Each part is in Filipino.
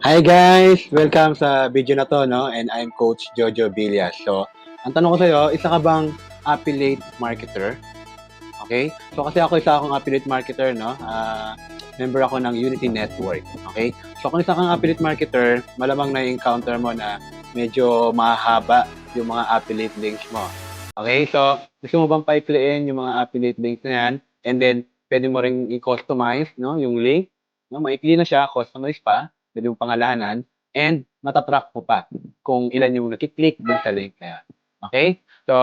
Hi guys! Welcome sa video na to, no? And I'm Coach Jojo Villas. So, ang tanong ko sa'yo, isa ka bang affiliate marketer? Okay? So, kasi ako isa akong affiliate marketer, no? Member ako ng Unity Network. Okay? So, kung isa kang affiliate marketer, malamang na-encounter mo na medyo mahaba yung mga affiliate links mo. Okay? So, gusto mo bang paikliin yung mga affiliate links na yan? And then, pwede mo ring i-customize, no? Yung link. No? Maikli na siya, customize pa. Pwede mo pangalanan. And, matatrack mo pa kung ilan yung nakiklik dun sa link na yan. Okay? So,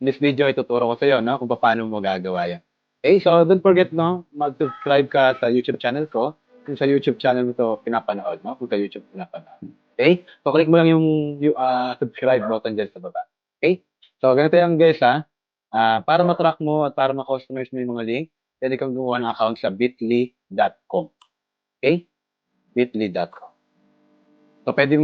in this video, ituturo ko sa iyo, no? Kung paano mo gagawa yan. Okay? So, don't forget, no? Mag-subscribe ka sa YouTube channel ko. Kung sa YouTube channel mo to pinapanood, no? Kung sa YouTube pinapanood. Okay? So, click mo lang yung subscribe button dyan sa baba. Okay? So, ganito yan guys ha. Para matrack mo at para ma-customize mo yung mga link, pwede kang gumawa ng account sa bit.ly.com. Okay? bit.ly.com. So, pwede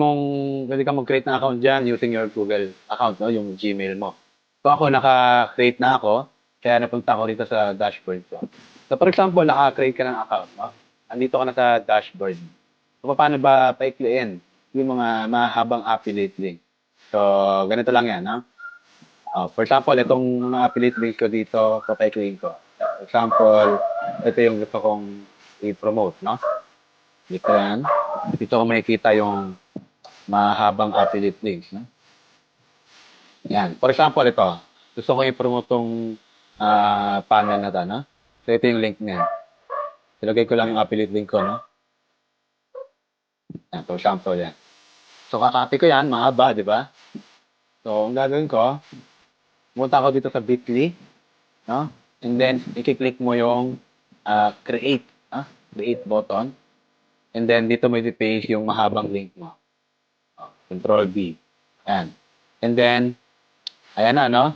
kang mag-create ng account dyan using your Google account, no? Yung Gmail mo. So, ako, naka-create na ako. Kaya napunta ako dito sa dashboard ko. So, for example, naka-create ka ng account, no? Andito ka na sa dashboard. So, paano ba paikliin yung mga mahabang affiliate link? So, ganito lang yan, no? For example, itong mga affiliate link ko dito, papaikliin ko. For example, ito yung gusto kong i-promote, no? Dito yan. Dito ko makikita yung mahabang affiliate links, no? Yan. For example, ito. Gusto ko i-promote tong panel na to, no? So, ito yung link niya. Ilagay ko lang yung affiliate link ko, no? Yan, for example, yan. So, kakopy ko yan, mahaba, di ba? So, ang gagawin ko, pumunta ako dito sa Bitly, no? And then, i-click mo yung create, create button. And then, dito mo i-paste yung mahabang link mo. Control B. Ayan. And then, ayan na, no?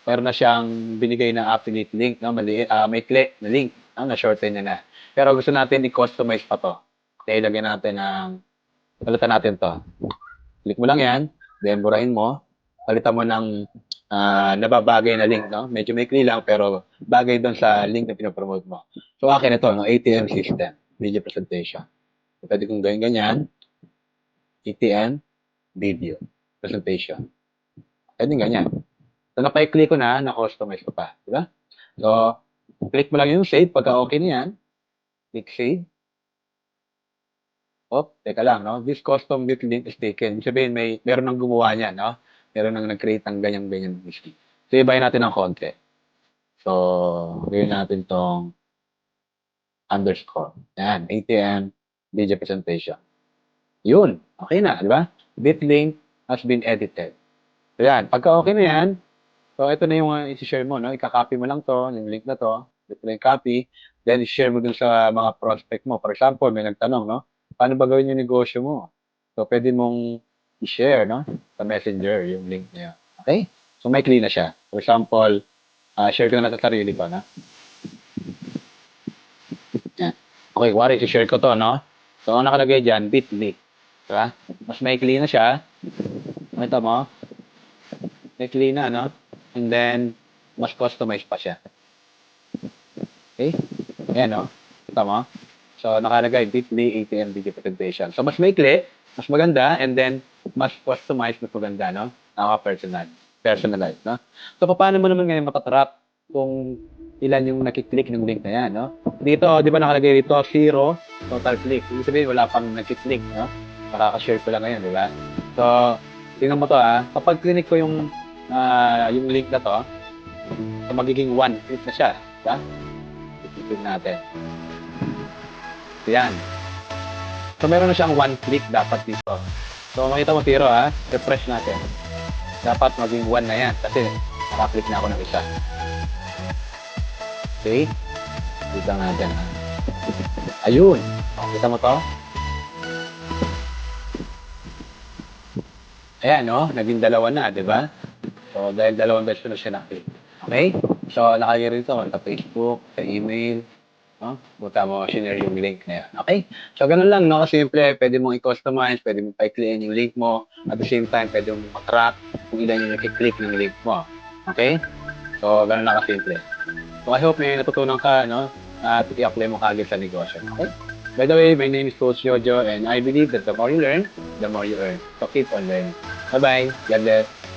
Meron na siyang binigay na affiliate link, no? May click na link, no? Na-shorten niya na. Pero gusto natin i-customize pa to. Kaya ilagay natin palitan natin to. Click mo lang yan, then burahin mo, palitan mo ng nababagay na link, no? Medyo may lang, pero bagay doon sa link na pinopromote mo. So, akin ito, no? ATM system, video presentation. So, pwede kong gawin ganyan, ATM, video, presentation. Pwede ganyan. So, napay-click ko na-customize ko pa. Di ba? So, click mo lang yung save. Pagka okay na yan, click save. Teka lang, no? This custom bit link is taken. Ibig sabihin, meron nang gumawa niyan, no? Meron nang nag-create ng ganyan-ganyan link. So, ibahin natin ng konti. So, gawin natin tong underscore. Yan, ATM, video presentation. Yun, okay na, di ba? Bit link has been edited. So, yan. Pagka okay na yan, so, ito na yung isi-share mo, no? Ika-copy mo lang to, yung link na to. Ito na yung copy. Then, i-share mo dun sa mga prospect mo. For example, may nagtanong, no? Paano ba gawin yung negosyo mo? So, pwede mong i-share, no? Sa messenger, yung link na yun. Okay? So, may clean na siya. For example, share ko na sa sarili ko, no? Yan. Okay, wari, i-share ko to, no? So, ang nakalagay dyan, bit.ly. Diba? Mas may clean na siya. Ito mo, may clean na, no? And then, mas customized pa siya. Okay? Ayan, no? Kita mo? So, nakalagay, bit.ly ATM video presentation. So, mas maikli, mas maganda, and then, mas customized, mas maganda, no? Personalized, no? So, paano mo naman ngayon matatrap kung ilan yung nakiklik ng link na yan, no? Dito, di ba nakalagay dito, 0 total click. Ibig sabihin, wala pang nakiklik, no? Makaka-share ko lang ngayon, di ba? So, tingnan mo to, kapag click ko yung link na to, so magiging 1 click na siya, di ba? Click natin. Yan. So, meron na siyang 1 click dapat dito. So, makita mo, Tiro, refresh natin. Dapat maging 1 na yan kasi nakaklik na ako ng isa. Okay? Dito natin, Ayun. Kita mo to? Ayan, no? Naging dalawa na, di ba? So, dahil dalawang beses na siya naklik. Okay? So, nakalagay rito sa Facebook, sa email, no? Buta mo, share yung link na yan. Okay? So, ganun lang, no? Simple, pwede mong i-customize, pwede mong paikliin yung link mo. At the same time, pwede mong matrack kung ilan yung nakiklik ng link mo. Okay? So, ganun lang kasimple. So, I hope may natutunan ka, no? At i-apply mo kagad sa negosyo. Okay? By the way, my name is Coach Jojo, and I believe that the more you learn, the more you earn. So keep on learning. Bye-bye. God bless.